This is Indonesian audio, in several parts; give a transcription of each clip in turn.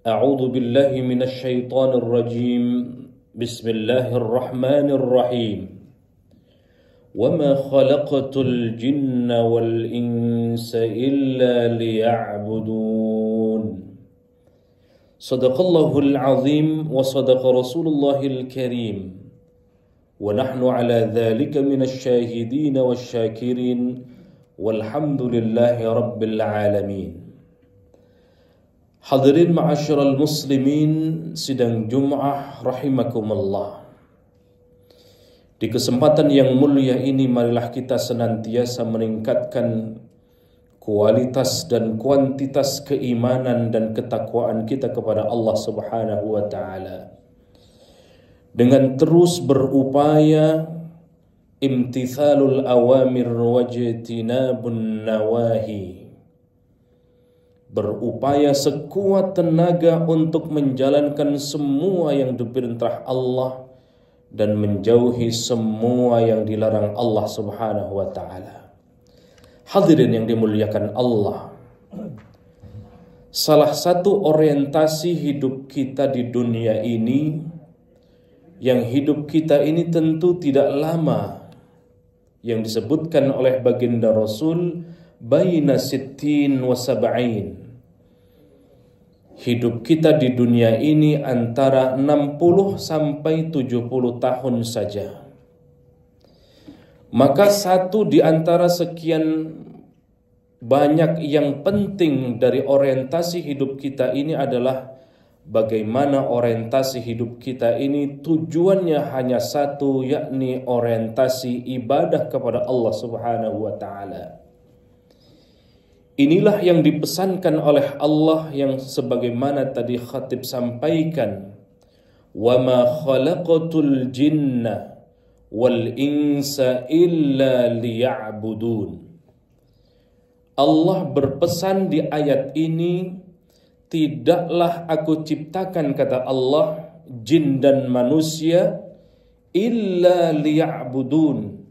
A'udzu billahi minasy syaithanir rajim. Bismillahirrahmanirrahim. Wa ma khalaqatul jinna wal insa illa liya'budun. Shadaqallahul azim wa sadaqa rasulullahil karim. Wa nahnu ala dzalika minasy syahidin wasyakirin. Walhamdulillahi rabbil alamin. Hadirin ma'asyiral muslimin sidang Jum'ah rahimakumullah. Di kesempatan yang mulia ini marilah kita senantiasa meningkatkan kualitas dan kuantitas keimanan dan ketakwaan kita kepada Allah Subhanahu wa taala. Dengan terus berupaya imtithalul awamir wajtinabun nawahi. Berupaya sekuat tenaga untuk menjalankan semua yang diperintah Allah dan menjauhi semua yang dilarang Allah Subhanahu wa taala. Hadirin yang dimuliakan Allah, salah satu orientasi hidup kita di dunia ini, yang hidup kita ini tentu tidak lama, yang disebutkan oleh baginda Rasul baina sittin wa sab'in. Hidup kita di dunia ini antara 60 sampai 70 tahun saja. Maka satu di antara sekian banyak yang penting dari orientasi hidup kita ini adalah bagaimana orientasi hidup kita ini tujuannya hanya satu, yakni orientasi ibadah kepada Allah Subhanahu wa taala. Inilah yang dipesankan oleh Allah yang sebagaimana tadi khatib sampaikan, wa ma khalaqatul jinna wal insa illa liya'budun. Allah berpesan di ayat ini, tidaklah aku ciptakan, kata Allah, jin dan manusia illa liya'budun,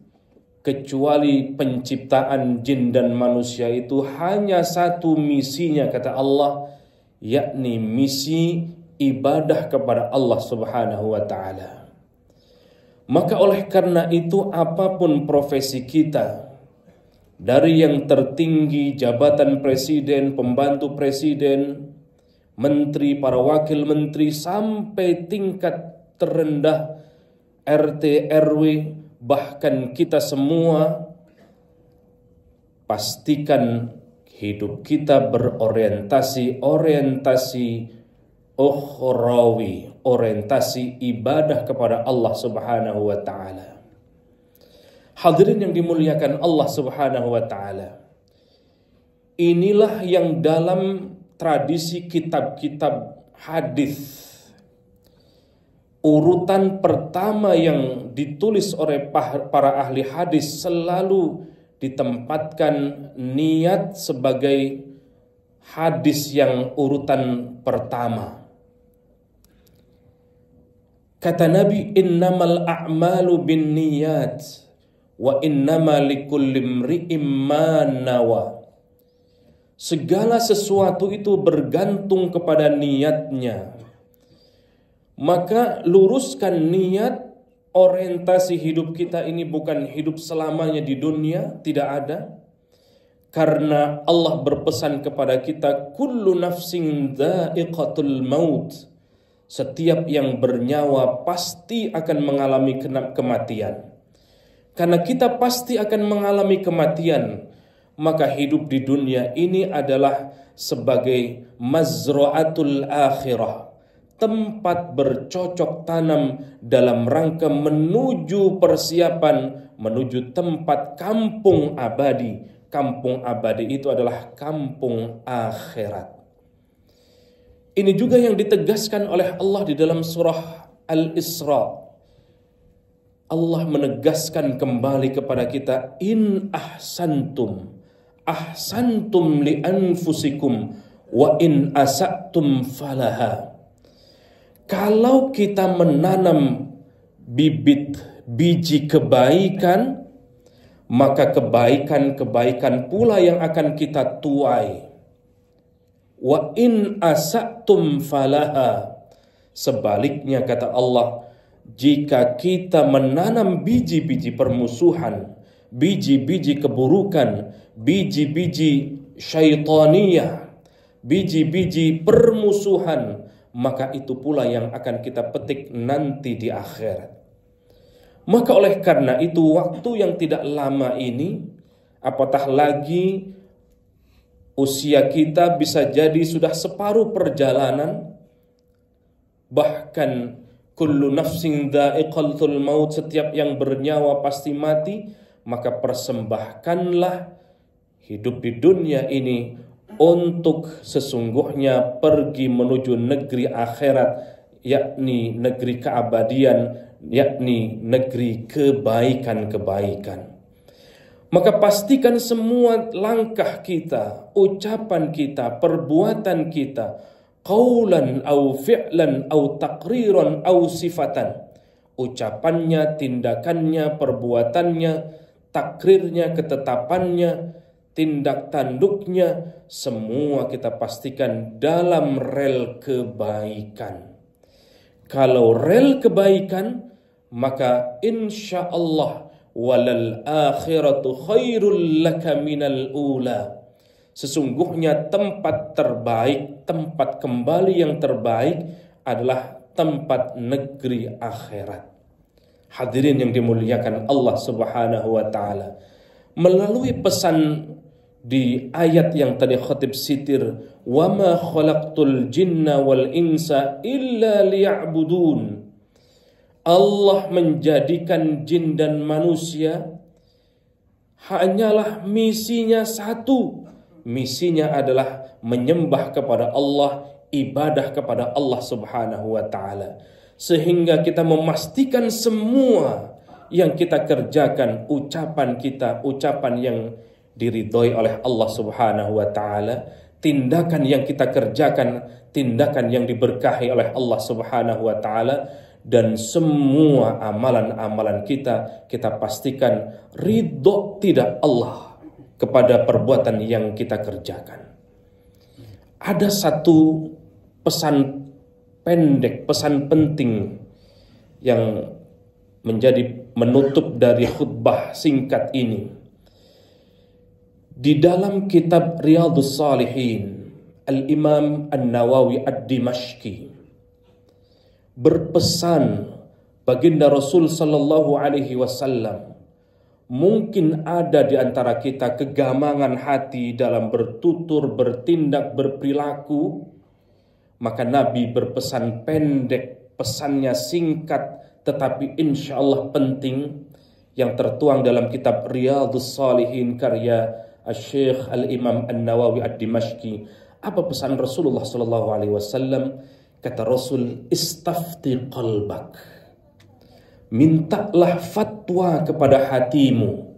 kecuali penciptaan jin dan manusia itu hanya satu misinya, kata Allah, yakni misi ibadah kepada Allah Subhanahu wa taala. Maka oleh karena itu apapun profesi kita, dari yang tertinggi jabatan presiden, pembantu presiden, menteri, para wakil menteri, sampai tingkat terendah RT, RW, bahkan kita semua, pastikan hidup kita berorientasi ukhrawi, orientasi ibadah kepada Allah Subhanahu wa taala. Hadirin yang dimuliakan Allah Subhanahu wa taala, inilah yang dalam tradisi kitab-kitab hadis, urutan pertama yang ditulis oleh para ahli hadis selalu ditempatkan niat sebagai hadis yang urutan pertama. Kata Nabi, innamal a'malu bin niyat wa innama likulli imri'im ma nawa. Segala sesuatu itu bergantung kepada niatnya. Maka luruskan niat. Orientasi hidup kita ini bukan hidup selamanya di dunia, tidak ada. Karena Allah berpesan kepada kita, kullu nafsin dha'iqatul maut. Setiap yang bernyawa pasti akan mengalami kematian. Karena kita pasti akan mengalami kematian, maka hidup di dunia ini adalah sebagai mazra'atul akhirah, tempat bercocok tanam dalam rangka menuju persiapan, menuju tempat kampung abadi. Kampung abadi itu adalah kampung akhirat. Ini juga yang ditegaskan oleh Allah di dalam surah Al-Isra. Allah menegaskan kembali kepada kita, in ahsantum li anfusikum wa in asa'tum falaha. Kalau kita menanam biji kebaikan, maka kebaikan-kebaikan pula yang akan kita tuai. Wa in asa'tum falaha. Sebaliknya kata Allah, jika kita menanam biji-biji permusuhan, biji-biji keburukan, biji-biji syaitaniyah, biji-biji permusuhan, maka itu pula yang akan kita petik nanti di akhirat. Maka oleh karena itu, waktu yang tidak lama ini, apatah lagi usia kita bisa jadi sudah separuh perjalanan, bahkan kullu nafsin dha'iqatul maut, setiap yang bernyawa pasti mati. Maka persembahkanlah hidup di dunia ini untuk sesungguhnya pergi menuju negeri akhirat, yakni negeri keabadian, yakni negeri kebaikan-kebaikan. Maka pastikan semua langkah kita, ucapan kita, perbuatan kita, qaulan au fi'lan au taqriran au sifatan, ucapannya, tindakannya, perbuatannya, takrirnya, ketetapannya, tindak tanduknya, semua kita pastikan dalam rel kebaikan. Kalau rel kebaikan, maka insya Allah walal akhiratu khairul laka minal ula. Sesungguhnya tempat terbaik, tempat kembali yang terbaik adalah tempat negeri akhirat. Hadirin yang dimuliakan Allah Subhanahu wa taala, melalui pesan di ayat yang tadi khatib sitir, wa ma khalaqtul jinna wal insa illa liya'budun. Allah menjadikan jin dan manusia hanyalah misinya satu. Misinya adalah menyembah kepada Allah, ibadah kepada Allah Subhanahu wa taala. Sehingga kita memastikan semua yang kita kerjakan, ucapan kita, ucapan yang diridhoi oleh Allah Subhanahu wa taala, tindakan yang kita kerjakan, tindakan yang diberkahi oleh Allah Subhanahu wa taala, dan semua amalan-amalan kita pastikan ridho tidak Allah kepada perbuatan yang kita kerjakan. Ada satu pesan pendek, pesan penting yang menjadi menutup dari khutbah singkat ini. Di dalam kitab Riyadhus Shalihin, Al-Imam An-Nawawi Ad-Dimashqi berpesan, baginda Rasul sallallahu alaihi wasallam, mungkin ada di antara kita kegamangan hati dalam bertutur, bertindak, berperilaku, maka Nabi berpesan pendek, pesannya singkat tetapi insya Allah penting, yang tertuang dalam kitab Riyadhus Shalihin karya Syekh Al-Imam An-Nawawi Ad-Dimashqi. Apa pesan Rasulullah sallallahu alaihi wasallam? Kata Rasul, istafti qalbak. Mintalah fatwa kepada hatimu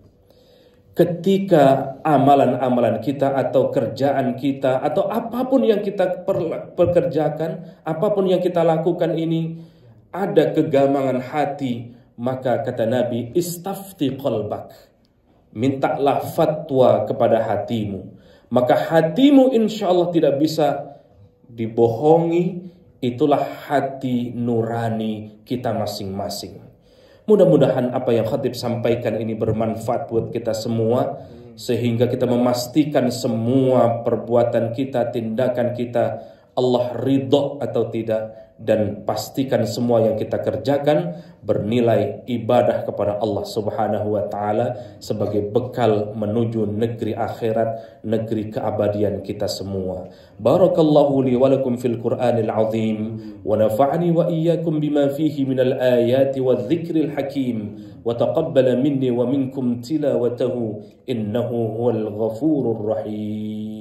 ketika amalan-amalan kita atau kerjaan kita atau apapun yang kita pekerjakan, apapun yang kita lakukan ini ada kegamangan hati, maka kata Nabi, istafti qalbak. Mintalah fatwa kepada hatimu. Maka hatimu insya Allah tidak bisa dibohongi. Itulah hati nurani kita masing-masing. Mudah-mudahan apa yang khatib sampaikan ini bermanfaat buat kita semua, sehingga kita memastikan semua perbuatan kita, tindakan kita Allah ridho atau tidak, dan pastikan semua yang kita kerjakan bernilai ibadah kepada Allah Subhanahu wa taala sebagai bekal menuju negeri akhirat, negeri keabadian kita semua. Barakallahu li wa lakum fil Qur'anil azim wa nafa'ani wa iyyakum bima fihi minal ayati wadh-dhikril hakim wa taqabbala minni wa minkum tilawatahu innahu huwal ghafurur rahim.